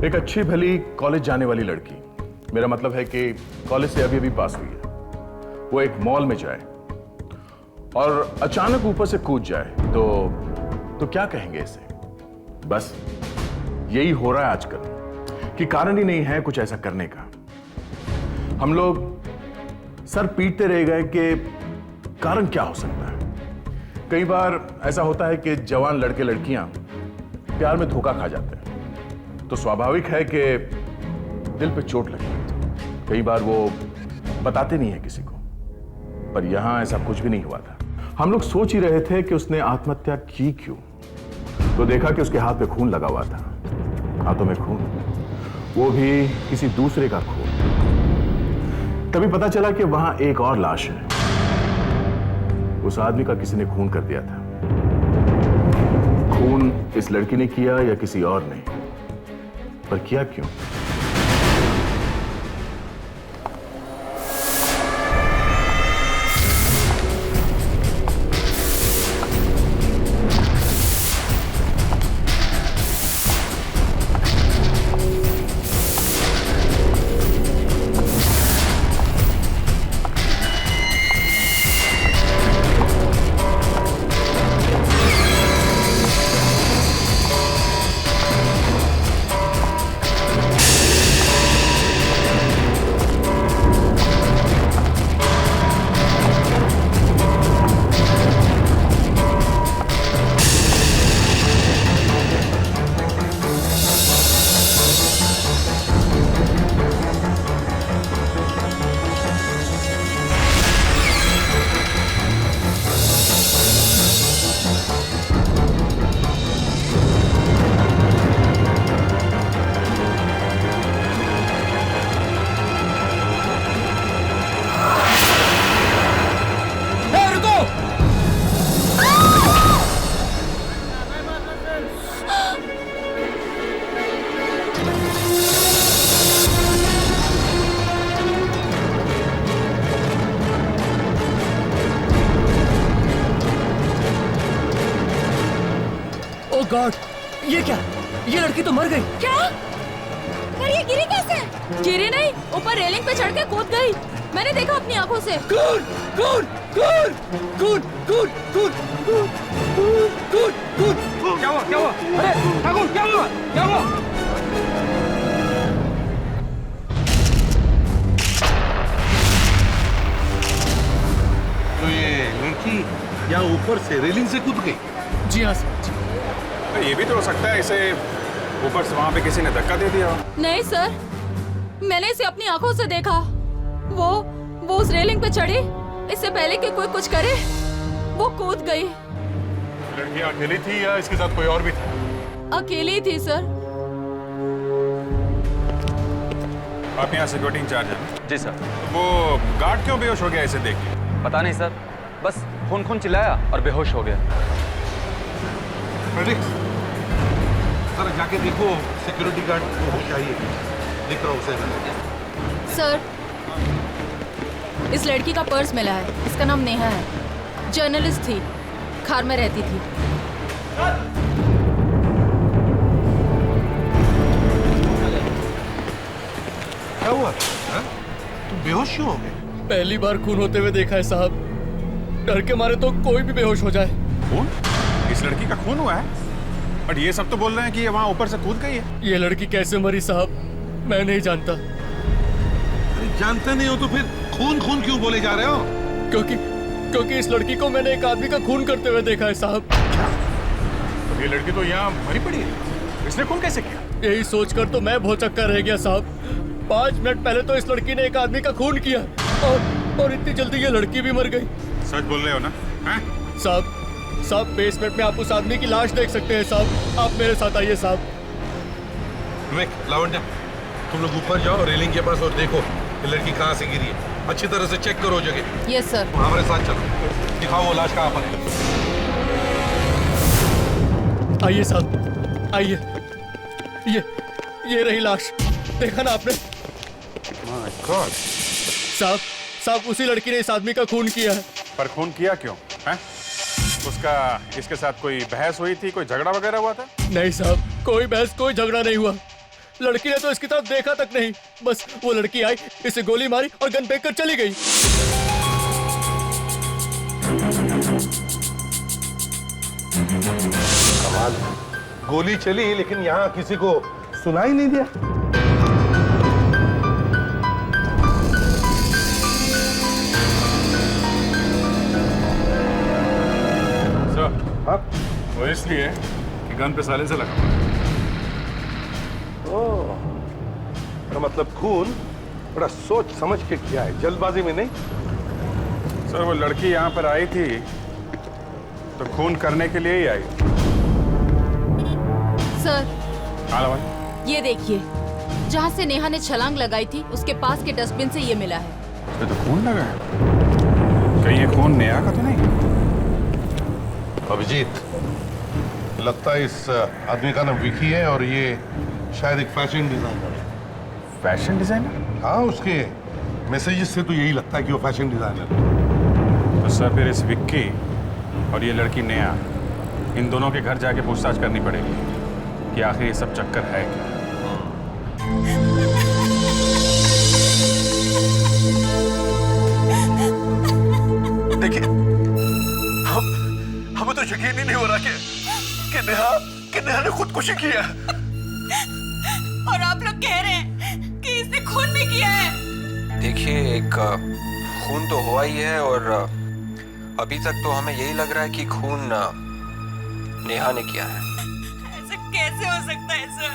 एक अच्छी भली कॉलेज जाने वाली लड़की, मेरा मतलब है कि कॉलेज से अभी अभी पास हुई है, वो एक मॉल में जाए और अचानक ऊपर से कूद जाए तो क्या कहेंगे इसे? बस यही हो रहा है आजकल कि कारण ही नहीं है कुछ ऐसा करने का। हम लोग सर पीटते रह गए कि कारण क्या हो सकता है। कई बार ऐसा होता है कि जवान लड़के लड़कियां प्यार में धोखा खा जाते हैं, तो स्वाभाविक है कि दिल पे चोट लगे। कई बार वो बताते नहीं है किसी को, पर यहां ऐसा कुछ भी नहीं हुआ था। हम लोग सोच ही रहे थे कि उसने आत्महत्या की क्यों, तो देखा कि उसके हाथ पे खून लगा हुआ था, हाथों में खून, वो भी किसी दूसरे का खून। तभी पता चला कि वहां एक और लाश है, उस आदमी का किसी ने खून कर दिया था। खून इस लड़की ने किया या किसी और ने, पर किया क्यों? गॉड, ये क्या? ये लड़की तो मर गई। क्या? पर ये गिरी कैसे? गिरी नहीं, ऊपर रेलिंग पे चढ़ के कूद गई। मैंने देखा अपनी आंखों से। कूद, कूद, कूद, कूद, कूद, कूद, कूद, कूद, कूद। क्या हुआ? क्या हुआ? अरे ठाकुर, क्या हुआ? क्या हुआ? तो ये लड़की यहाँ ऊपर से रेलिंग से कूद गई? जी हाँ सर। तो ये भी तो हो सकता है इसे ऊपर से वहाँ पे किसी ने धक्का दे दिया। नहीं सर, मैंने इसे अपनी आंखों से देखा। वो उस रेलिंग पे चढ़ी, इससे पहले कि कोई कुछ करे वो कूद गई। लड़की अकेली थी या इसके साथ कोई और भी था? अकेली थी सर। आप यहाँ सिक्योरिटी इंचार्ज हैं? जी सर। वो गार्ड क्यों बेहोश हो गया इसे देख के? पता नहीं सर, बस खून खून चिल्लाया और बेहोश हो गया। सर जाके देखो सिक्योरिटी गार्ड को चाहिए, दिख रहा उसे। सर, इस लड़की का पर्स मिला है। इसका नाम नेहा है, जर्नलिस्ट थी, खार में रहती थी। क्या हुआ? तुम बेहोश क्यों हो गए? पहली बार खून होते हुए देखा है साहब। डर के मारे तो कोई भी बेहोश हो जाए। खून? इस लड़की का खून हुआ है? बट ये सब तो बोल रहे हैं कि ये वहाँ ऊपर से कूद गई है। ये लड़की कैसे मरी साहब, मैं नहीं जानता। अरे जानते नहीं हो तो फिर खून खून क्यों बोले जा रहे हो? क्योंकि इस लड़की को मैंने एक आदमी का खून करते हुए देखा है साहब। तो ये लड़की तो यहाँ मरी पड़ी है, इसने खून कैसे किया? यही सोचकर तो मैं भौचक्का रह गया साहब। 5 मिनट पहले तो इस लड़की ने एक आदमी का खून किया और इतनी जल्दी ये लड़की भी मर गई। सच बोल रहे हो ना? साहब बेसमेंट में आप उस आदमी की लाश देख सकते हैं साहब। आप मेरे साथ आइए साहब। विवेक, लावण्या, तुम लोग ऊपर जाओ रेलिंग के पास और देखो ये लड़की कहाँ से गिरी है। अच्छी तरह से चेक करो जगह। Yes sir. हमारे साथ चलो, दिखाओ वो लाश कहाँ पर है। आइए साहब, आइए। ये रही लाश, देखा ना आपने? My God. साहब उसी लड़की ने इस आदमी का खून किया है। पर खून किया क्यों? हैं? उसका इसके साथ कोई बहस हुई थी, कोई झगड़ा वगैरह हुआ था? नहीं साहब, कोई बहस कोई झगड़ा नहीं हुआ। लड़की ने तो इसकी तरफ देखा तक नहीं, बस वो लड़की आई, इसे गोली मारी और गन फेंक कर चली गई। कमाल, गोली चली लेकिन यहाँ किसी को सुनाई नहीं दिया। हाँ? वो इसलिए कि गन पे साइलेंसर लगा हुआ है। ओह, तो मतलब खून बड़ा सोच समझ के किया है, जल्दबाजी में नहीं। सर वो लड़की यहाँ पर आई थी तो खून करने के लिए ही आई। सर, हाँ लवन? ये देखिए, जहाँ से नेहा ने छलांग लगाई थी उसके पास के डस्टबिन से ये मिला है। इसमें तो खून लगा है। कहीं ये खून नेहा का तो नहीं? अभिजीत, लगता है इस आदमी का नाम विकी है और ये शायद एक फैशन डिजाइनर है। Fashion designer? हाँ, उसके मैसेजेस से तो यही लगता है कि वो फैशन डिजाइनर है। तो सर फिर इस विक्की और ये लड़की नेहा, इन दोनों के घर जाके पूछताछ करनी पड़ेगी कि आखिर ये सब चक्कर है क्या। देखिए, हमें तो यकीन ही नहीं हो रहा कि नेहा ने खुदकुशी की है। और आप लोग कह रहे हैं कि इसने खून भी किया है। देखिए, एक खून तो हुआ ही है और अभी तक तो हमें यही लग रहा है कि खून नेहा ने किया है। ऐसा कैसे हो सकता है सर?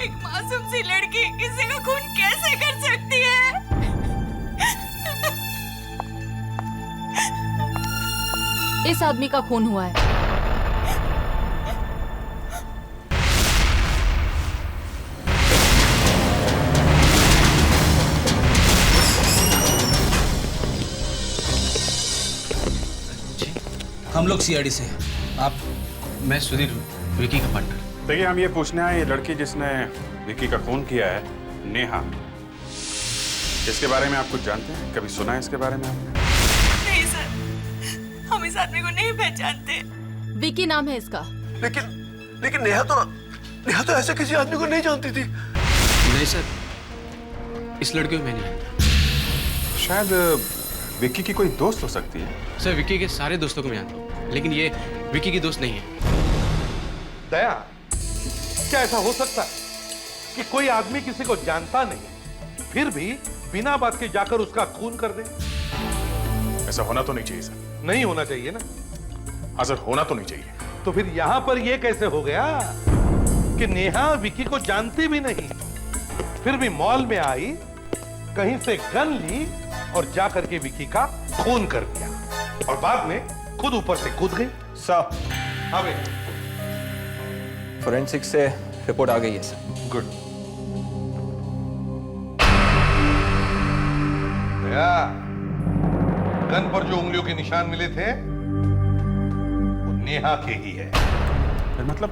एक मासूम सी लड़की किसी का खून कैसे कर सकती है? इस आदमी का खून हुआ है। हम लोग सीआईडी से। आप? मैं सुधीर, विकी का पार्टनर। देखिए, हम ये पूछने आए, ये लड़की जिसने विकी का खून किया है, नेहा, इसके बारे में आप कुछ जानते हैं? कभी सुना है इसके बारे में आपने? नहीं सर, हम इस आदमी को नहीं पहचानते। विकी नाम है इसका। लेकिन नेहा तो ऐसे किसी आदमी को नहीं जानती थी। नहीं सर, इस लड़के को मैं नहीं जानता। शायद विक्की की कोई दोस्त हो सकती है। सर, विक्की के सारे दोस्तों को मैं जानता हूँ, लेकिन ये विक्की की दोस्त नहीं है। दया, क्या ऐसा हो सकता है कि कोई आदमी किसी को जानता नहीं फिर भी बिना बात के जाकर उसका खून कर दे? ऐसा होना तो नहीं चाहिए सर। नहीं होना चाहिए ना? हाँ सर, होना तो नहीं चाहिए। तो फिर यहां पर यह कैसे हो गया कि नेहा विकी को जानती भी नहीं, फिर भी मॉल में आई, कहीं से गन ली और जाकर के विकी का खून कर दिया और बाद में खुद ऊपर से कूद गई? सर, हाँ भाई, फोरेंसिक से रिपोर्ट आ गई है सर। गुड। दया, गन पर जो उंगलियों के निशान मिले थे वो नेहा के ही है। फिर मतलब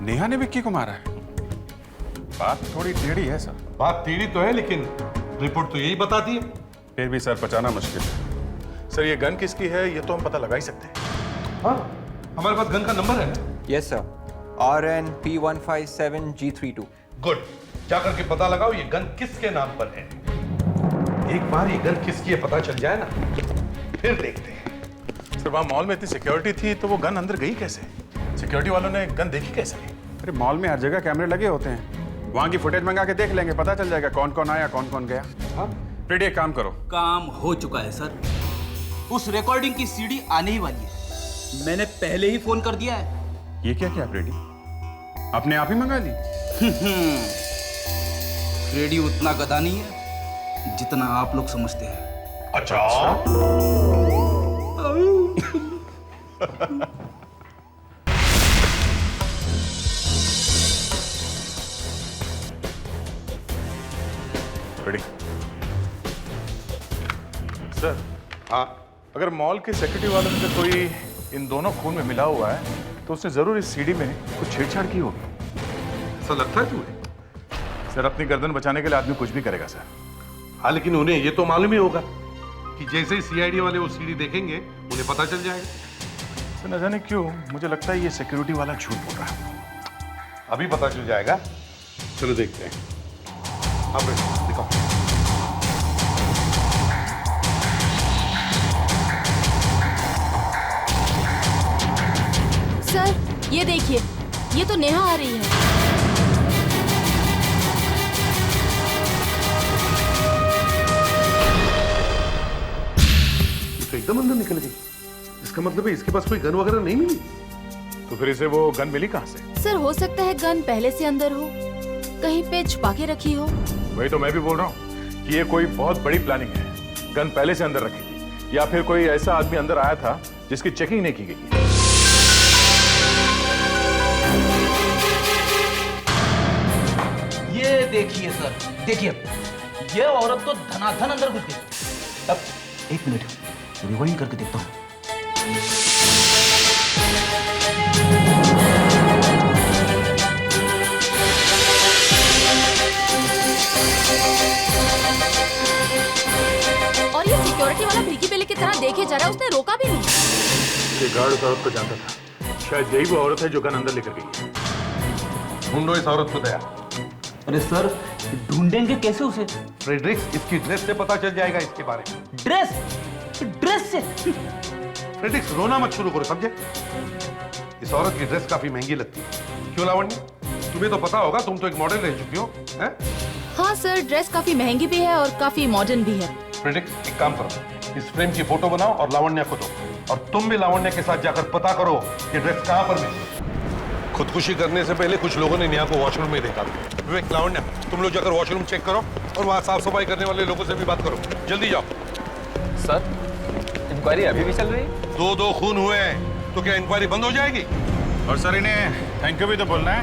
नेहा ने विक्की को मारा है? बात थोड़ी टेढ़ी है सर। बात टेढ़ी तो है लेकिन रिपोर्ट तो यही बताती है। फिर भी सर बचाना मुश्किल है। सर ये गन किसकी है ये तो हम पता लगा ही सकते हैं। हाँ, हमारे पास गन का नंबर है ना? Yes sir, RNP157G32। गुड, जाकर के पता लगाओ ये गन किसके नाम पर है। एक बार ये गन किसकी है पता चल जाए ना, फिर देखते हैं। सर वहाँ मॉल में इतनी सिक्योरिटी थी तो वो गन अंदर गई कैसे? सिक्योरिटी वालों ने गन देखी कैसे? अरे मॉल में हर जगह कैमरे लगे होते हैं, वहां की फुटेज मंगा के देख लेंगे, पता चल जाएगा कौन कौन आया कौन कौन गया। हाँ, फिर एक काम करो। काम हो चुका है सर, उस रिकॉर्डिंग की सीडी आने ही वाली है। मैंने पहले ही फोन कर दिया है। ये क्या क्या रेडी अपने आप ही मंगा ली? रेडी उतना गधा नहीं है जितना आप लोग समझते हैं। अच्छा, रेडी? सर हाँ, अगर मॉल के सिक्योरिटी वालों में से कोई इन दोनों खून में मिला हुआ है तो उसने जरूर इस सीडी में कुछ छेड़छाड़ की होगी। ऐसा लगता है तुम्हें? सर अपनी गर्दन बचाने के लिए आदमी कुछ भी करेगा सर। हाँ, लेकिन उन्हें ये तो मालूम ही होगा कि जैसे ही सीआईडी वाले वो सीडी देखेंगे उन्हें पता चल जाएगा। सर न जाने क्यों मुझे लगता है ये सिक्योरिटी वाला झूठ बोल रहा है। अभी पता चल जाएगा चलो देखते हैं। आप दिखाओ। सर ये देखिए, ये तो नेहा आ रही है। तो एकदम अंदर निकल गई। इसका मतलब है इसके पास कोई गन वगैरह नहीं मिली। तो फिर इसे वो गन मिली कहाँ से? सर हो सकता है गन पहले से अंदर हो, कहीं पे छुपा के रखी हो। वही तो मैं भी बोल रहा हूँ कि ये कोई बहुत बड़ी प्लानिंग है। गन पहले से अंदर रखी थी या फिर कोई ऐसा आदमी अंदर आया था जिसकी चेकिंग नहीं की गई। ये देखिए सर, देखिए ये औरत तो धनाधन अंदर घुस गई। अब एक मिनट रिवाइंड करके देखता हूँ। और ये सिक्योरिटी वाला भिगी बिल्ली की तरह देखे जा रहा है, उसने रोका भी नहीं। ये गार्ड उस औरत को जानता था, शायद यही वो औरत है जो गन अंदर लेकर गई है। ढूंढो इस औरत को दया। अरे सर ढूंढेंगे कैसे उसे? फ्रेडरिक्स, इसकी ड्रेस से पता चल जाएगा इसके बारे में। ड्रेस से? फ्रेडरिक्स रोना मत शुरू करो, समझे? इस औरत की ड्रेस काफी महंगी लगती है। क्यों लावण्य, तुम्हें तो पता होगा, तुम तो एक मॉडल रह चुकी हो, हैं? हाँ सर, ड्रेस काफी महंगी भी है और काफी मॉडर्न भी है। फ्रेडरिक्स एक काम करो, इस फ्रेम की फोटो बनाओ और लावण्य को दो, और तुम भी लावण्य के साथ जाकर पता करो कि ड्रेस कहाँ पर मिली। खुदकुशी करने से पहले कुछ लोगों ने नेहा को वॉशरूम में देखा। विवेक, लावण्य, तुम लोग जाकर वॉशरूम चेक करो और वहाँ साफ सफाई करने वाले लोगों से भी बात करो। जल्दी जाओ। सर इंक्वायरी अभी भी चल रही है? दो खून हुए हैं, तो क्या इंक्वायरी बंद हो जाएगी? और सर इन्हें थैंक यू भी तो बोलना है।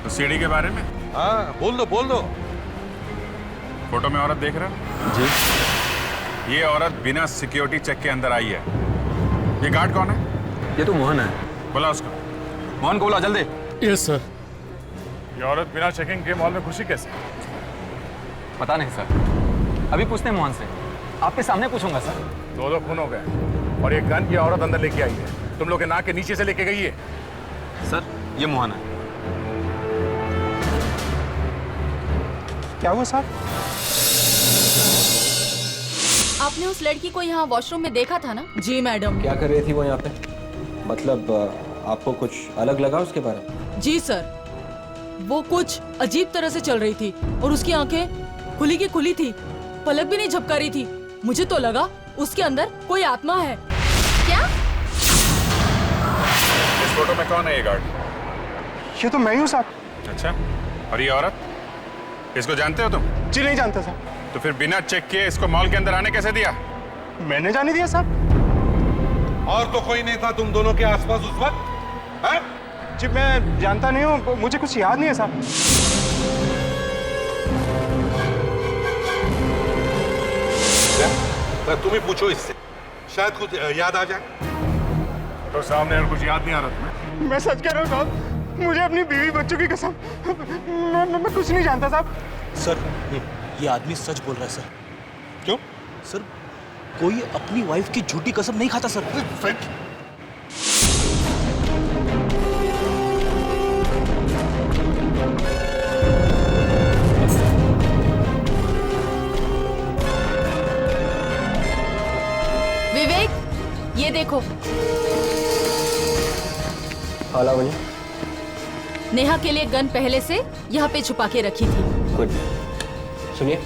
तो सीडी के बारे में? हाँ बोल दो। फोटो में औरत देख रहे हो जी? ये औरत बिना सिक्योरिटी चेक के अंदर आई है। ये गार्ड कौन है? ये तो मोहन है। बोला उसको। मोहन को बोला जल्दी। Yes sir. ये औरत बिना चेकिंग के मॉल में घुसी कैसे? पता नहीं सर, अभी पूछते हैं मोहन से। आपके सामने पूछूंगा सर। दो खून हो गए और ये गन की औरत अंदर लेके आई है। तुम लोग के नाक के नीचे से लेके गई है। सर ये मोहन है। क्या हुआ साहब? आपने उस लड़की को यहाँ वॉशरूम में देखा था ना? जी मैडम। क्या कर रही थी वो यहाँ पे? मतलब आपको कुछ अलग लगा उसके बारे में? जी सर, वो कुछ अजीब तरह से चल रही थी और उसकी आंखें खुली की खुली थी, पलक भी नहीं झपका रही थी। मुझे तो लगा उसके अंदर कोई आत्मा है। क्या? इस फोटो में कौन है ये गार्ड? ये तो मैं ही हूँ साहब। अच्छा, और ये औरत? इसको जानते हो तुम? जी नहीं जानता साहब। तो फिर बिना चेक किए इसको मॉल के अंदर आने कैसे दिया? मैंने जाने दिया साहब। और तो कोई नहीं था तुम दोनों के आसपास उस वक्त? जी मैं जानता नहीं हूँ, मुझे कुछ याद नहीं है साहब। तुम ही पूछो इससे, शायद कुछ याद आ जाए। तो सामने और कुछ याद नहीं आ रहा तुम्हें? मैं सच कह रहा हूँ साहब, मुझे अपनी बीवी बच्चों की कसम, मैं कुछ नहीं जानता साहब। सर ये आदमी सच बोल रहा है सर। क्यों? सर कोई अपनी वाइफ की झूठी कसम नहीं खाता सर। विवेक, ये देखो। हाँ लावण्य। नेहा के लिए गन पहले से यहाँ पे छुपा के रखी थी। गुड। सुनिए,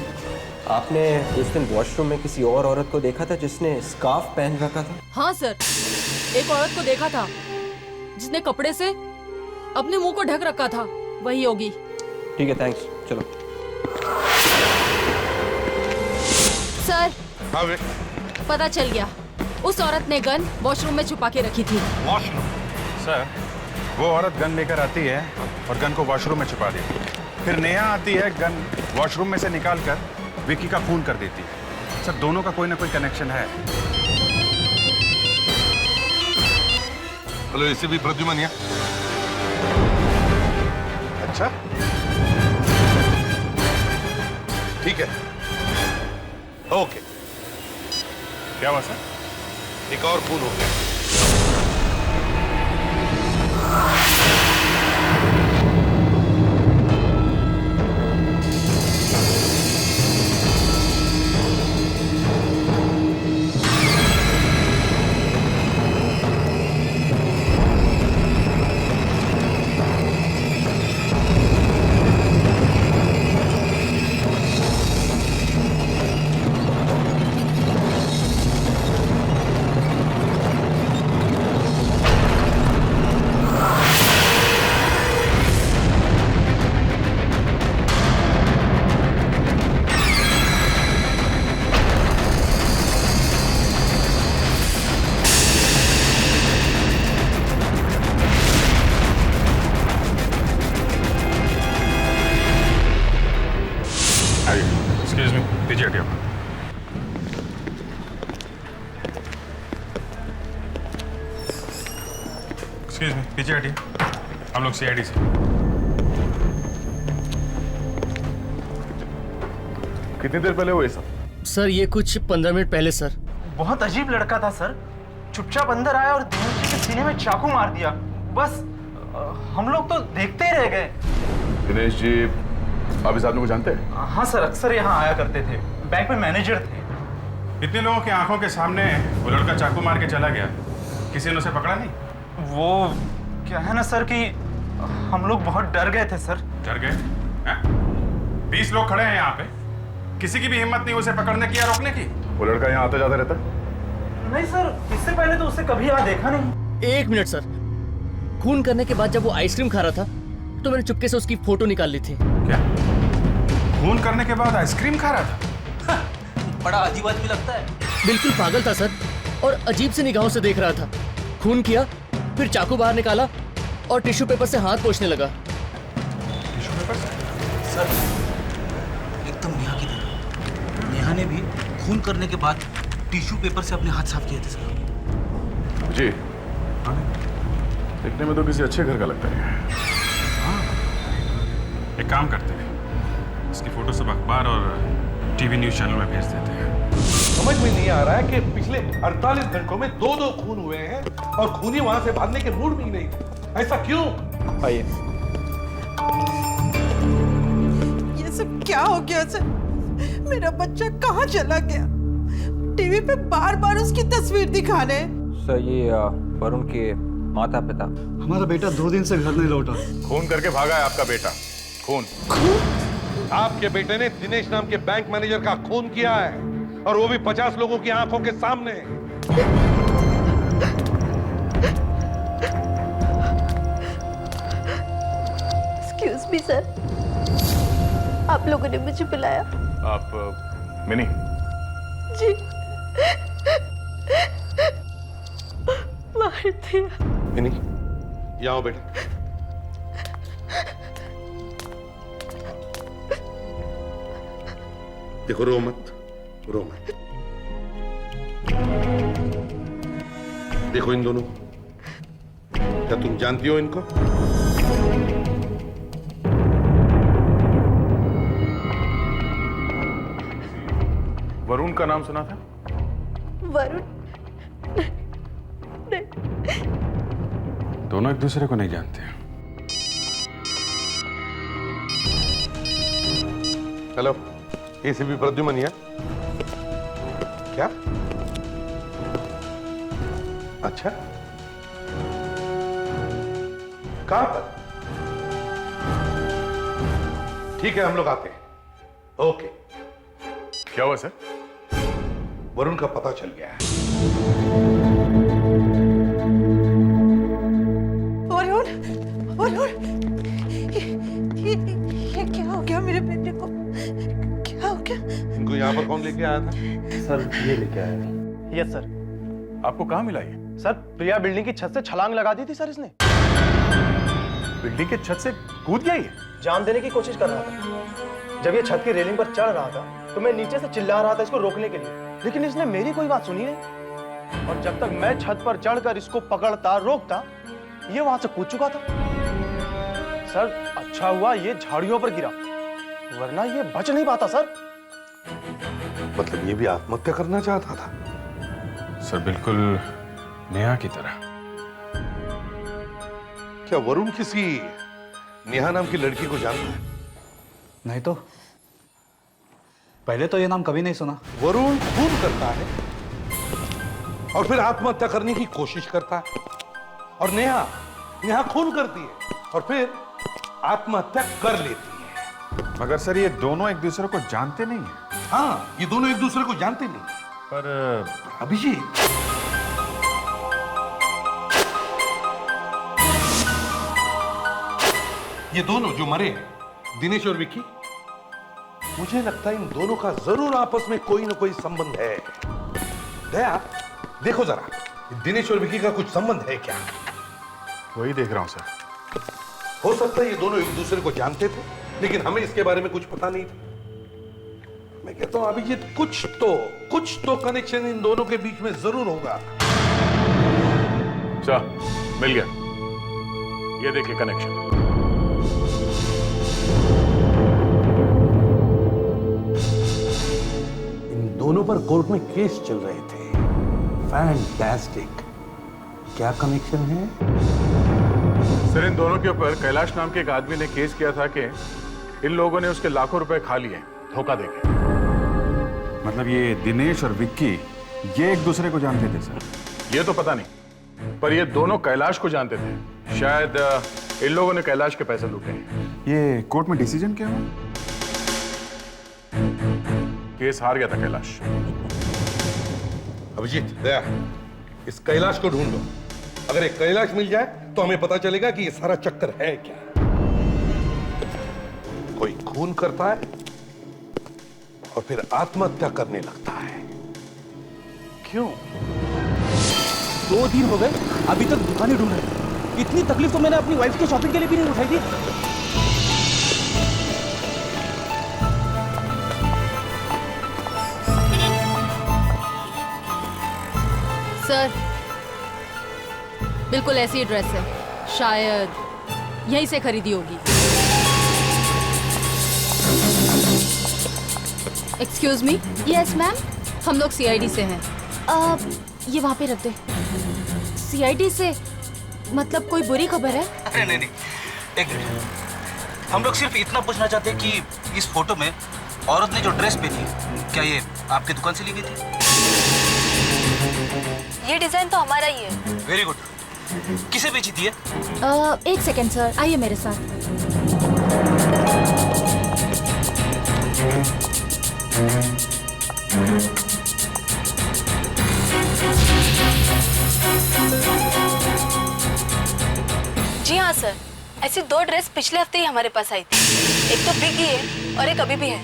आपने उस दिन वॉशरूम में किसी और औरत को देखा था जिसने स्कार्फ पहन रखा था? हाँ सर, एक औरत को देखा था जिसने कपड़े से अपने मुंह को ढक रखा था। वही होगी। ठीक है, थैंक्स। चलो। सर हाँ वे, पता चल गया, उस औरत ने गन वॉशरूम में छुपा के रखी थी। वॉशरूम? सर वो औरत गन लेकर आती है और गन को वॉशरूम में छुपा देती है। फिर नेहा आती है, गन वॉशरूम में से निकालकर विकी का खून कर देती है। सर दोनों का कोई ना कोई कनेक्शन है। हेलो, इसे भी प्रद्युमन या? अच्छा ठीक है, ओके। क्या हुआ सर? एक और खून हो गया। पीछे हटिए। एक्सक्यूज मी, पीछे हटिए। हम लोग सीआईडी से। कितनी देर पहले हुआ ये सब? सर ये कुछ 15 मिनट पहले सर। बहुत अजीब लड़का था सर, चुपचाप अंदर आया और दिनेश जी के सीने में चाकू मार दिया। बस हम लोग तो देखते ही रह गए। दिनेश जी आप इस आदमी को जानते हैं? हाँ सर, अक्सर यहाँ आया करते थे, बैंक में मैनेजर थे। इतने लोगों की आंखों के सामने वो लड़का चाकू मार के चला गया, किसी ने उसे पकड़ा नहीं? वो क्या है ना सर कि हम लोग बहुत डर गए थे सर। डर गए? 20 लोग खड़े हैं यहाँ पे, किसी की भी हिम्मत नहीं उसे पकड़ने की या रोकने की। वो लड़का यहाँ आता जाता रहता? नहीं सर, इससे पहले तो उसे कभी यहाँ देखा नहीं। 1 मिनट सर, खून करने के बाद जब वो आइसक्रीम खा रहा था तो मैंने चुपके से उसकी फोटो निकाल ली थी। क्या खून करने के बाद आइसक्रीम खा रहा था? बड़ा अजीब आदमी लगता है। बिल्कुल पागल था सर, और अजीब से निगाहों से देख रहा था। खून किया, फिर चाकू बाहर निकाला और टिश्यू पेपर से हाथ पोंछने लगा। टिश्यू पेपर से? सर एकदम नेहा की तरह। नेहा ने भी खून करने के बाद टिश्यू पेपर से अपने हाथ साफ किए थे सर। जी देखने में तो किसी अच्छे घर का लगता है। एक काम करते हैं, इसकी फोटो सब अखबार और टीवी न्यूज चैनल में भेज देते हैं। समझ में नहीं आ रहा है कि पिछले 48 घंटों में 2 खून हुए हैं और खूनी वहां से भागने के मूड में ही नहीं थे। ऐसा क्यों? आइए। ये सब क्या हो गया सर? मेरा बच्चा कहाँ चला गया? टीवी पे बार बार उसकी तस्वीर दिखा रहे। सर ये वरुण के माता पिता। हमारा बेटा 2 दिन से घर नहीं लौटा। खून करके भागा है आपका बेटा। खून? आपके बेटे ने दिनेश नाम के बैंक मैनेजर का खून किया है, और वो भी 50 लोगों की आंखों के सामने। एक्सक्यूज मी सर, आप लोगों ने मुझे बुलाया? आप मिनी? जी। मार दिया। मिनी यहाँ आओ बेटा। देखो रो मत, रो मत। देखो इन दोनों को, क्या तुम जानती हो इनको? वरुण का नाम सुना था? वरुण? नहीं। दोनों एक दूसरे को नहीं जानते। हेलो, एसीपी प्रद्युमन है क्या? अच्छा, कहां पर? ठीक है, हम लोग आते हैं। ओके। क्या हुआ सर? वरुण का पता चल गया है। वरुण, वरुण, ये क्या हो गया मेरे बेटे को? क्या हो गया? इनको यहाँ पर कौन लेके आया था? सर ये लेके आया। Yes sir. आपको कहाँ मिला ये? सर प्रिया बिल्डिंग की छत से छलांग लगा दी थी सर इसने। बिल्डिंग के छत से कूद गया ये? जान देने की कोशिश कर रहा था। जब ये छत की रेलिंग पर चढ़ रहा था तो मैं नीचे से चिल्ला रहा था इसको रोकने के लिए, लेकिन इसने मेरी कोई बात सुनी नहीं। और जब तक मैं छत पर चढ़कर इसको पकड़ता रोकता, ये वहां से कूद चुका था। सर अच्छा हुआ ये झाड़ियों पर गिरा, वरना ये बच नहीं पाता सर। मतलब ये भी आत्महत्या करना चाहता था? सर बिल्कुल नेहा की तरह। क्या वरुण किसी नेहा नाम की लड़की को जानता है? नहीं तो पहले तो ये नाम कभी नहीं सुना। वरुण खून करता है और फिर आत्महत्या करने की कोशिश करता है, और नेहा खून करती है और फिर आत्महत्या कर लेती है। मगर सर ये दोनों एक दूसरे को जानते नहीं हैं। हाँ, ये दोनों एक दूसरे को जानते नहीं। पर अभिजीत, ये दोनों जो मरे, दिनेश और विक्की, मुझे लगता है इन दोनों का जरूर आपस में कोई ना कोई संबंध है। दया, देखो जरा, दिनेश और विक्की का कुछ संबंध है क्या? वही देख रहा हूं सर। हो सकता है ये दोनों एक दूसरे को जानते थे, लेकिन हमें इसके बारे में कुछ पता नहीं था। मैं कहता हूँ अभिजीत, कुछ तो कनेक्शन इन दोनों के बीच में जरूर होगा। मिल गया, ये देखिए कनेक्शन। इन दोनों पर कोर्ट में केस चल रहे थे। फैंटास्टिक। क्या कनेक्शन है? सर, इन दोनों के ऊपर कैलाश नाम के एक आदमी ने केस किया था कि इन लोगों ने उसके लाखों रुपए खा लिए धोखा देके। मतलब ये दिनेश और विक्की ये एक दूसरे को जानते थे सर? ये तो पता नहीं, पर ये दोनों कैलाश को जानते थे। शायद इन लोगों ने कैलाश के पैसे लूटे हैं। ये कोर्ट में डिसीजन क्या हुआ? केस हार गया था कैलाश। अभिजीत, दया, इस कैलाश को ढूंढ लो। अगर एक कैलाश मिल जाए तो हमें पता चलेगा कि ये सारा चक्कर है क्या। कोई खून करता है और फिर आत्महत्या करने लगता है, क्यों? 2 दिन हो गए अभी तक दुकानें ढूंढ रहे। इतनी तकलीफ तो मैंने अपनी वाइफ की शॉपिंग के लिए भी नहीं उठाई थी। सर, बिल्कुल ऐसी ही ड्रेस है, शायद यहीं से खरीदी होगी। Excuse me. Yes ma'am. हम लोग सीआईडी से हैं। ये वहाँ पे रख दे। सीआईडी से मतलब कोई बुरी खबर है? अरे नहीं, एक मिनट। हम लोग सिर्फ इतना पूछना चाहते हैं कि इस फोटो में औरत ने जो ड्रेस पहनी है, क्या ये आपकी दुकान से ली गई थी? ये डिजाइन तो हमारा ही है। Very good. किसे बेची थी? एक सेकेंड सर, आइए मेरे साथ। जी हाँ सर, ऐसी 2 ड्रेस पिछले हफ्ते ही हमारे पास आई थी। एक तो बिकी है और एक अभी भी है।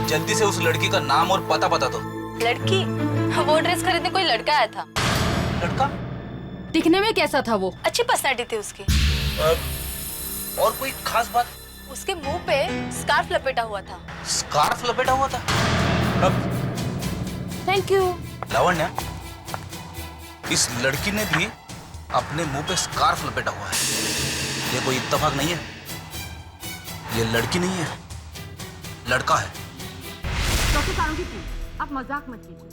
जल्दी से उस लड़की का नाम और पता बता दो। लड़की? वो ड्रेस खरीदने कोई लड़का आया था। लड़का? दिखने में कैसा था वो? अच्छी पर्सनालिटी थी उसकी। और कोई खास बात? उसके मुंह पे स्कार्फ लपेटा हुआ था। स्कार्फ लपेटा हुआ था? Thank you. लावण्या, इस लड़की ने भी अपने मुंह पे स्कार्फ लपेटा हुआ है। ये कोई इत्तेफाक नहीं है। ये लड़की नहीं है, लड़का है। डॉक्टर सारंगी जी, आप मजाक मत कीजिए।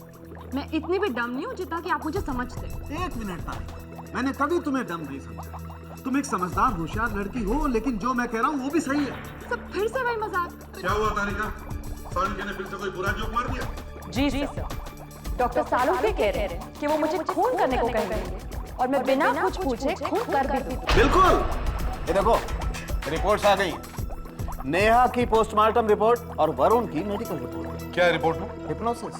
मैं इतनी भी डम नहीं हूँ जितना कि आप मुझे समझते। 1 मिनट तारिका, मैंने कभी तुम्हें डम नहीं समझा। तुम एक समझदार होशियार लड़की हो, लेकिन जो मैं कह रहा हूँ वो भी सही है। सब फिर से वही मजाक। क्या हुआ तारिका? सालुंके ने फिर से कोई बुरा जोक मार दिया? जी सर, डॉक्टर सालुंके कह रहे हैं कि वो मुझे खून करने को कहेंगे और मैं बिना कुछ पूछे खून कर भी दूं। बिल्कुल। ये देखो, रिपोर्ट्स आ गई। नेहा की पोस्टमार्टम रिपोर्ट और वरुण की मेडिकल रिपोर्ट। क्या रिपोर्ट में? हिप्नोसिस।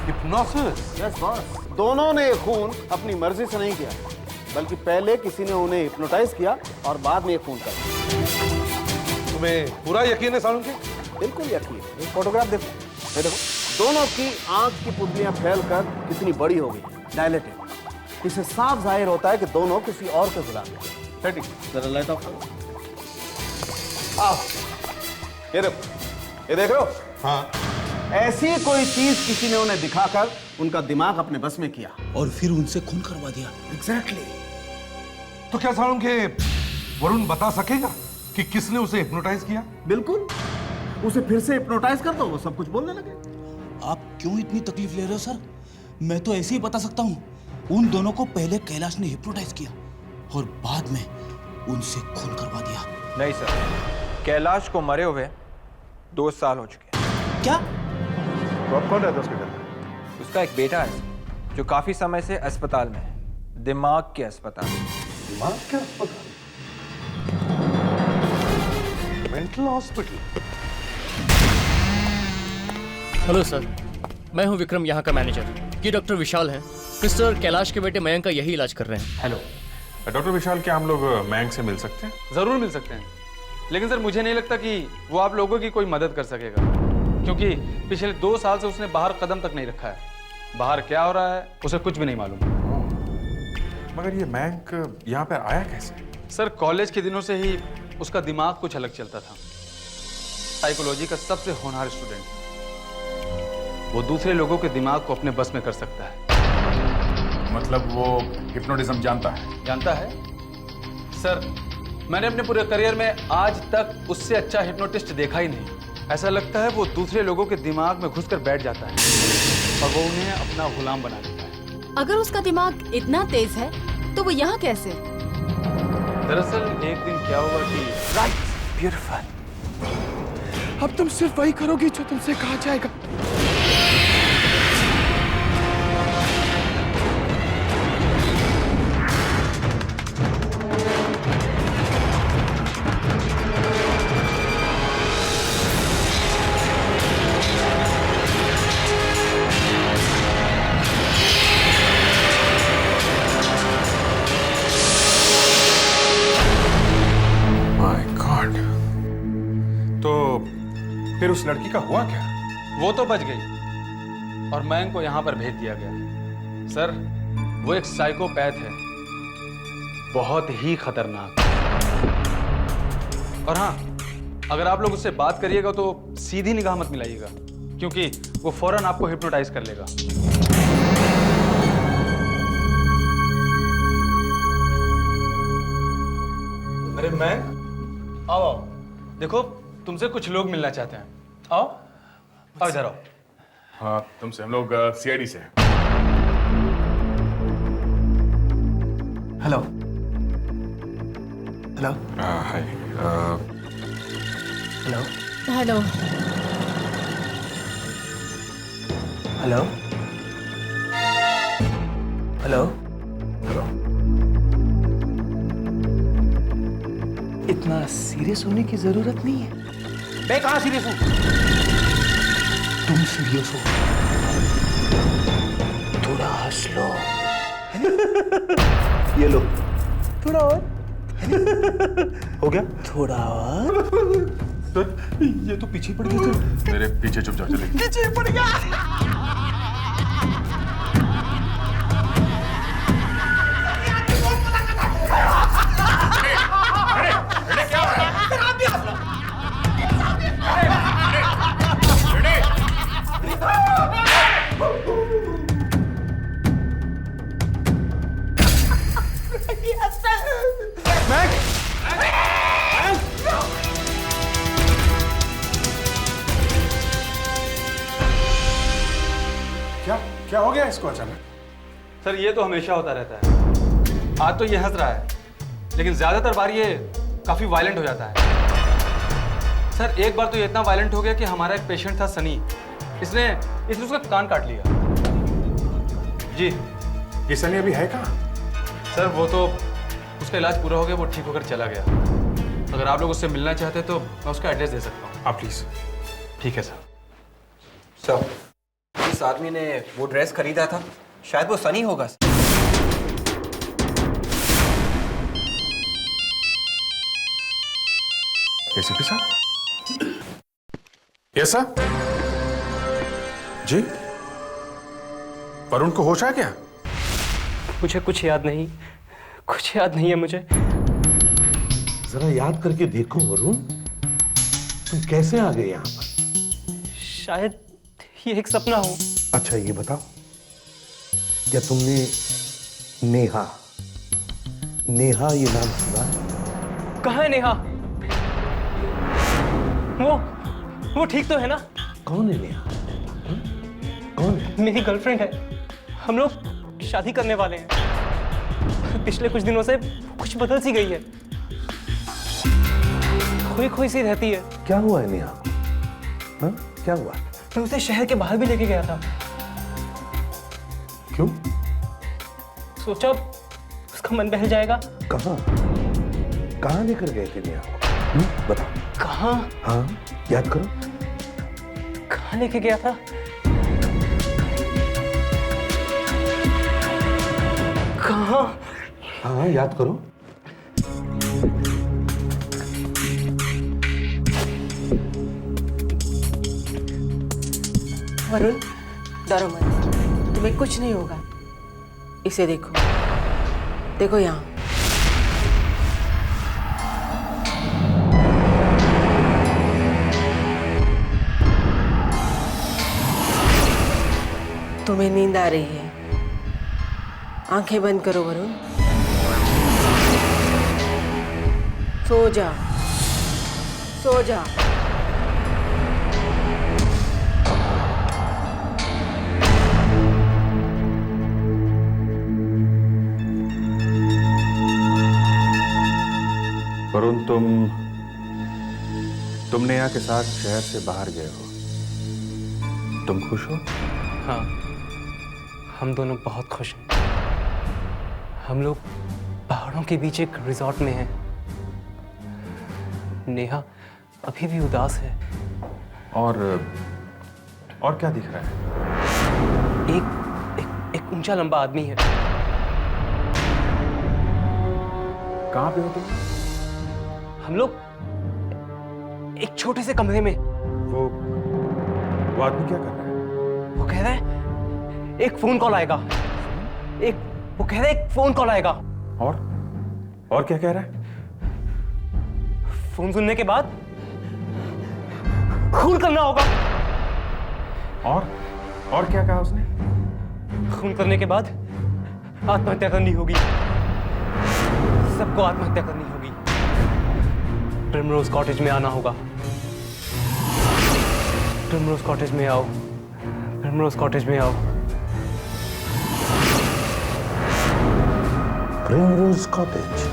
हिप्नोसिस? Yes boss. दोनों ने खून अपनी मर्जी से नहीं किया, बल्कि पहले किसी ने उन्हें हिप्नोटाइज किया और बाद में ये खून कर दिया। तुम्हें पूरा यकीन है सालुंके? बिल्कुल यकीन। एक फोटोग्राफ देखो, ये देखो, दोनों की आंख की पुतलियां फैलकर कितनी बड़ी हो गई, डायलेटेड। इससे साफ जाहिर होता है कि दोनों किसी और के गुलाम हैं। जरा लाइट ऑफ करो। आओ, ये देखो, ये देख रहे हो? हाँ। ऐसी कोई चीज किसी ने उन्हें दिखाकर उनका दिमाग अपने बस में किया और फिर उनसे खून करवा दिया। एग्जैक्टली। तो क्या सालुंके वरुण बता सकेगा कि किसने उसे हिप्नोटाइज किया? बिल्कुल। उसे फिर से हिप्नोटाइज कर दो, वो सब कुछ बोलने लगे। आप क्यों इतनी तकलीफ ले रहे हो सर? मैं तो ऐसे ही बता सकता हूँ। उन दोनों को पहले कैलाश ने हिप्नोटाइज किया और बाद में उनसे खून करवा दिया। नहीं सर, कैलाश को मरे हुए 2 साल हो चुके हैं। क्या? तो अब कौन रहता है उसके घर में? उसका एक बेटा है जो काफी समय से अस्पताल में है, दिमाग के अस्पताल। दिमाग के अस्पताल? Mental hospital? हेलो सर, मैं हूं विक्रम, यहाँ का मैनेजर। ये डॉक्टर विशाल हैं। मिस्टर कैलाश के बेटे मयंक का यही इलाज कर रहे हैं। हेलो डॉक्टर विशाल, क्या हम लोग मयंक से मिल सकते हैं? जरूर मिल सकते हैं, लेकिन सर मुझे नहीं लगता कि वो आप लोगों की कोई मदद कर सकेगा, क्योंकि पिछले 2 साल से उसने बाहर कदम तक नहीं रखा है। बाहर क्या हो रहा है उसे कुछ भी नहीं मालूम। मगर ये मयंक यहाँ पर आया कैसे? सर कॉलेज के दिनों से ही उसका दिमाग कुछ अलग चलता था। साइकोलॉजी का सबसे होनहार स्टूडेंट। वो दूसरे लोगों के दिमाग को अपने बस में कर सकता है। मतलब वो हिप्नोटिज्म जानता है? जानता है सर। मैंने अपने पूरे करियर में आज तक उससे अच्छा हिप्नोटिस्ट देखा ही नहीं। ऐसा लगता है वो दूसरे लोगों के दिमाग में घुसकर बैठ जाता है और वो उन्हें अपना गुलाम बना देता है। अगर उसका दिमाग इतना तेज है तो वो यहाँ कैसे? दरअसल एक दिन क्या हुआ कि राइट, ब्यूटीफुल। अब तुम सिर्फ वही करोगी जो तुमसे कहा जाएगा। फिर उस लड़की का हुआ क्या? वो तो बच गई और मैं इनको यहां पर भेज दिया गया। सर, वो एक साइकोपैथ है, बहुत ही खतरनाक। और हाँ, अगर आप लोग उससे बात करिएगा तो सीधी निगाह मत मिलाइएगा, क्योंकि वो फौरन आपको हिप्नोटाइज कर लेगा। अरे मैं आओ आओ, देखो तुमसे कुछ लोग मिलना चाहते हैं। आओ आओ, इधर आओ। हाँ, तुमसे हम लोग सीआईडी से हैं। Hello hello hi. Hello hello hello hello hello. इतना सीरियस होने की जरूरत नहीं है। मैं कहाँ सीरियस हूँ? तुम सीरियस हो। थोड़ा हंस लो। ये लो। थोड़ा और। हो गया? थोड़ा और। सर, ये तो पीछे पड़ गई सर। मेरे पीछे चुपचाप चले। पीछे पड़ गया। क्या हो गया इसको अचानक? सर, ये तो हमेशा होता रहता है। आज तो ये हंस रहा है, लेकिन ज्यादातर बार ये काफी वायलेंट हो जाता है। सर, एक बार तो ये इतना वायलेंट हो गया कि हमारा एक पेशेंट था सनी, इसने उसका कान काट लिया। जी। ये सनी अभी है कहाँ? सर, वो तो उसका इलाज पूरा हो गया, वो ठीक होकर चला गया। अगर आप लोग उससे मिलना चाहते हैं तो मैं उसका एड्रेस दे सकता हूँ। आप प्लीज। ठीक है सर। सर, इस आदमी ने वो ड्रेस खरीदा था, शायद वो सनी होगा। एसीपी साहब? Yes sir. जी? वरुण को होश आ गया? मुझे कुछ याद नहीं है मुझे। जरा याद करके देखो वरुण, तुम कैसे आ गए यहाँ पर? शायद ये एक सपना हो। अच्छा ये बताओ, क्या तुमने नेहा ये नाम सुना? कहाँ है नेहा? वो ठीक तो है ना? कौन है नेहा? कौन है? मेरी गर्लफ्रेंड है। हम लोग शादी करने वाले हैं। पिछले कुछ दिनों से कुछ बदल सी गई है, खोई सी रहती है। क्या हुआ है नेहा? हाँ? क्या हुआ? मैं उसे शहर के बाहर भी लेके गया था। क्यों? सोचा उसका मन बहल जाएगा। कहाँ लेकर गए थे नेहा को? बताओ। कहाँ? हाँ, याद करो। कहाँ लेके गया था? कहाँ? हाँ, याद करो। वरुण, डरो मत, तुम्हें कुछ नहीं होगा। इसे देखो यहाँ। तुम्हें नींद आ रही है? आंखें बंद करो वरुण, सो जा, सो जा। वरुण, तुम नेहा के साथ शहर से बाहर गए हो, तुम खुश हो? हाँ, हम दोनों बहुत खुश हैं। हम लोग पहाड़ों के बीच एक रिजॉर्ट में हैं। नेहा अभी भी उदास है। और क्या दिख रहा है? एक ऊंचा लंबा आदमी है। कहाँ पे हो तुम? हम लोग एक छोटे से कमरे में। वो आदमी क्या कर रहा है? वो कह रहा है एक फोन कॉल आएगा। वो कह रहा है एक फोन कॉल आएगा। और क्या कह रहा है? फोन सुनने के बाद खून करना होगा। और क्या कहा उसने? खून करने के बाद आत्महत्या करनी होगी। सबको आत्महत्या करनी होगी। प्रिमरोज कॉटेज में आना होगा। प्रिमरोज कॉटेज में आओ। प्रिमरोज कॉटेज में आओ। Primrose cottage.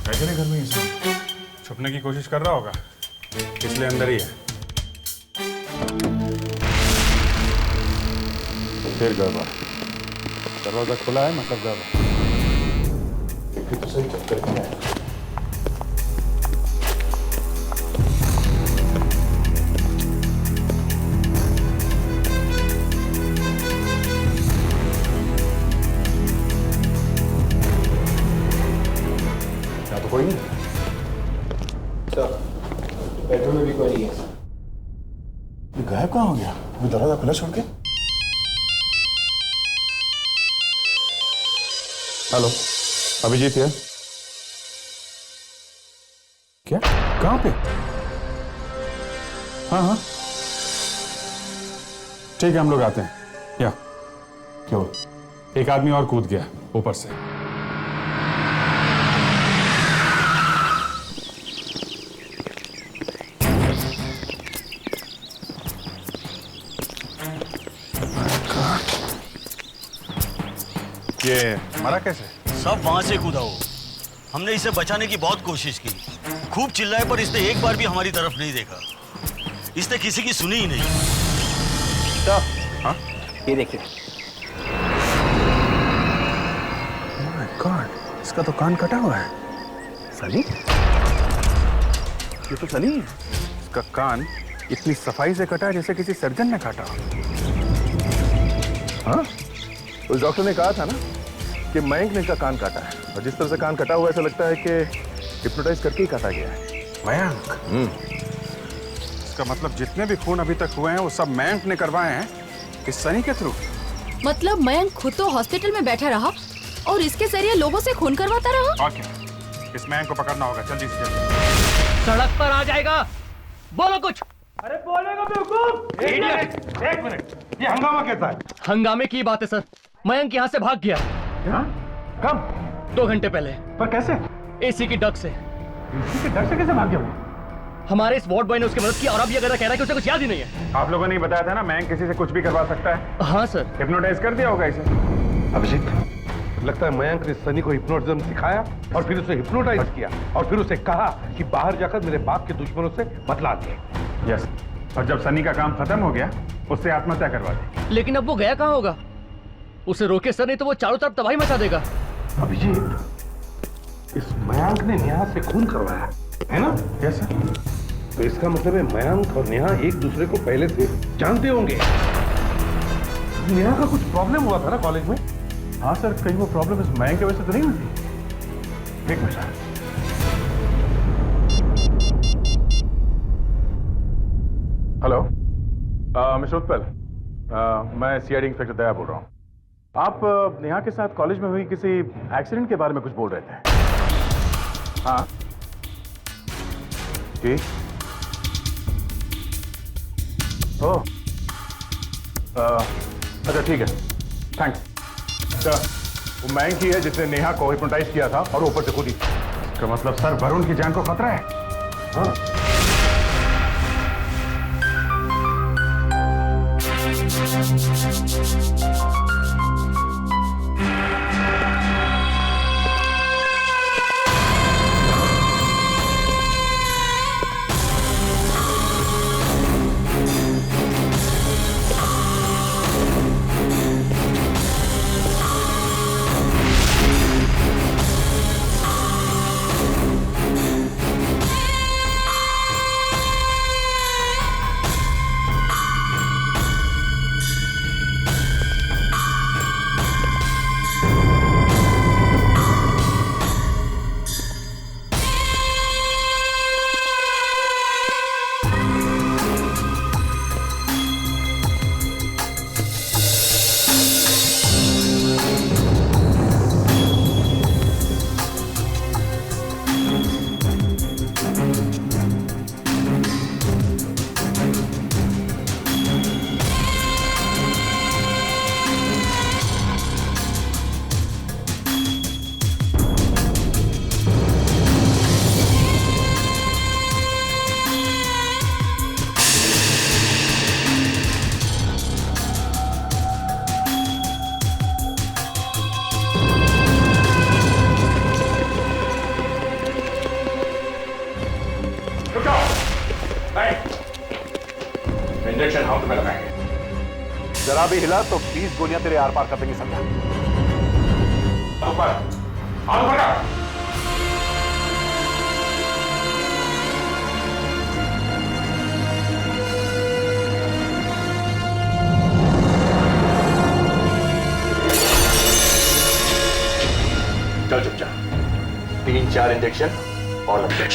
कैसे घर में ही छुपने की कोशिश कर रहा होगा, इसलिए अंदर ही है। फिर गड़बड़, दरवाजा खुला है, मतलब गड़बड़। तो सही चक्कर क्या है? तो कोई नहीं सर, बेडरूम में भी कोई नहीं है। ये गायब कहाँ हो गया? वो दरवाजा खुला छोड़ के। हेलो, अभिजीत है? क्या? कहाँ पे? हाँ, ठीक है, हम लोग आते हैं। क्या? क्यों? एक आदमी और कूद गया ऊपर से। ये मरा कैसे? सब वहां से कूदा हो। हमने इसे बचाने की बहुत कोशिश की, खूब चिल्लाए, पर इसने एक बार भी हमारी तरफ नहीं देखा। इसने किसी की सुनी ही नहीं। हाँ? ये देखिए। माय गॉड, इसका तो कान कटा हुआ है। सनी? ये तो सनी है। इसका कान इतनी सफाई से कटा है जैसे किसी सर्जन ने काटा। हाँ? उस डॉक्टर ने कहा था ना कि मयंक ने इसका कान काटा है, और जिस तरह से कान कटा हुआ है ऐसा लगता है कि हिप्नोटाइज करके ही काटा गया है। मयंक? इसका मतलब जितने भी खून अभी तक हुए हैं वो सब मयंक ने करवाए हैं इस सनी के थ्रू। मतलब मयंक खुद तो हॉस्पिटल में बैठा रहा और इसके जरिए लोगों से खून करवाता रहा। और क्या? इस मयंक को पकड़ना होगा, जल्दी से जल्दी। सड़क पर आ जाएगा, बोलो कुछ। अरे बोलेगा बेवकूफ। एक मिनट, ये हंगामा कैसा है? हंगामे की बात है सर, मयंक यहाँ से भाग गया। कब? 2 घंटे पहले। पर कैसे? एसी की डक से। एसी की डक से कैसे भाग गया वो? हमारे इस वार्ड बॉय ने उसकी मदद की और अब ये कह रहा है कि उसे कुछ याद ही नहीं है। आप लोगों ने बताया था ना मयंक किसी से कुछ भी करवा सकता है। हाँ सर। हिप्नोटाइज कर दिया होगा इसे। अभिजीत, लगता है मयंक ने सनी को हिप्नोटिज्म सिखाया और फिर उसे हिप्नोटाइज किया और फिर उसे कहा कि बाहर जाकर मेरे बाप के दुश्मनों से बतला दे। यस, और जब सनी का काम खत्म हो गया उससे आत्महत्या करवा दी। लेकिन अब वो गया कहाँ होगा? उसे रोके सर, नहीं तो वो चारों तरफ तबाही मचा देगा। अभिजीत, इस मयंक ने नेहा से खून करवाया है ना? Yes sir. तो इसका मतलब है मयंक और नेहा एक दूसरे को पहले से जानते होंगे। नेहा का कुछ प्रॉब्लम हुआ था ना कॉलेज में? हाँ सर, कहीं वो प्रॉब्लम इस मयंक की वजह से तो नहीं हुई थी? एक मिनट। हेलो, मिस्टर उत्पल, मैं सीआईडी इंस्पेक्टर दया बोल रहा हूँ। आप नेहा के साथ कॉलेज में हुई किसी एक्सीडेंट के बारे में कुछ बोल रहे थे। हाँ, जी? ओह, अच्छा ठीक है, थैंक्स। अच्छा, वो मैंक ही है जिसने नेहा को हिप्नोटाइज किया था और ऊपर से कूदी। तो मतलब सर वरुण की जान को खतरा है? हाँ। इंजेक्शन हम तुम्हें लगाएंगे। जरा भी हिला तो 20 गोलियां तेरे आर पार कर देंगे, समझा? ऊपर, हाथ ऊपर कर। चल चुपचाप, 3-4 इंजेक्शन और लग जाए।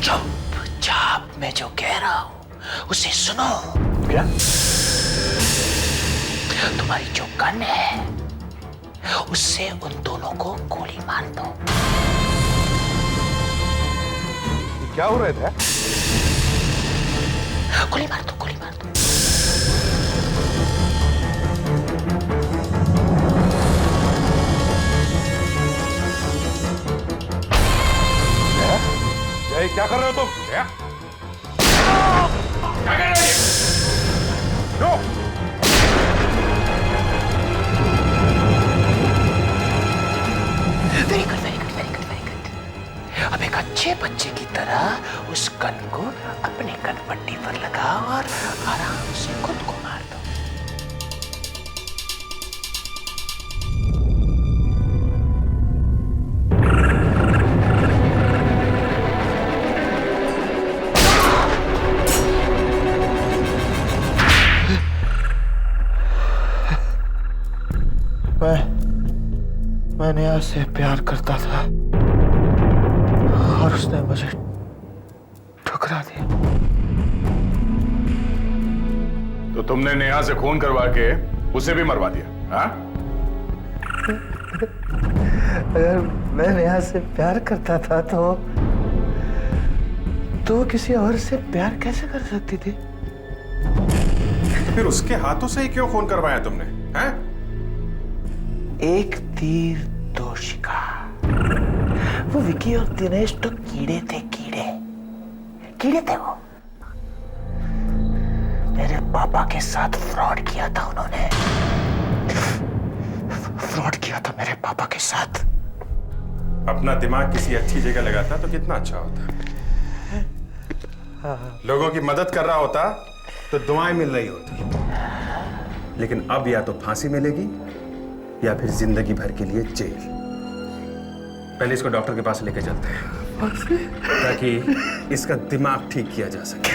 चुपचाप मैं जो कह रहा हूं उसे सुनो। क्या? तुम्हारी जो गन है उससे उन दोनों को गोली मार दो। क्या हो रहा था? गोली मार दो, गोली मार दो। क्या कर रहे हो तुम? क्या कर रहे हो? No! Very good, very good, very good, very good. अब एक अच्छे बच्चे की तरह उस गन को अपने कनपट्टी पर लगाओ और आराम से खुद को मार दो। मैं नेहा से प्यार करता था और उसने मुझे ठुकरा दिया। तो तुमने नेहा से खून करवा के उसे भी मरवा दिया, हाँ? अगर मैं नेहा से प्यार करता था तो किसी और से प्यार कैसे कर सकती थी? तो फिर उसके हाथों से ही क्यों खून करवाया तुमने, हैं? एक तीर दो शिकार। वो विकी और दिनेश तो कीड़े थे, कीड़े थे वो। मेरे पापा के साथ फ्रॉड किया था उन्होंने। फ्रॉड किया था मेरे पापा के साथ। अपना दिमाग किसी अच्छी जगह लगाता तो कितना अच्छा होता। लोगों की मदद कर रहा होता तो दुआएं मिल रही होती। लेकिन अब या तो फांसी मिलेगी या फिर जिंदगी भर के लिए जेल। पहले इसको डॉक्टर के पास लेके चलते हैं ताकि इसका दिमाग ठीक किया जा सके।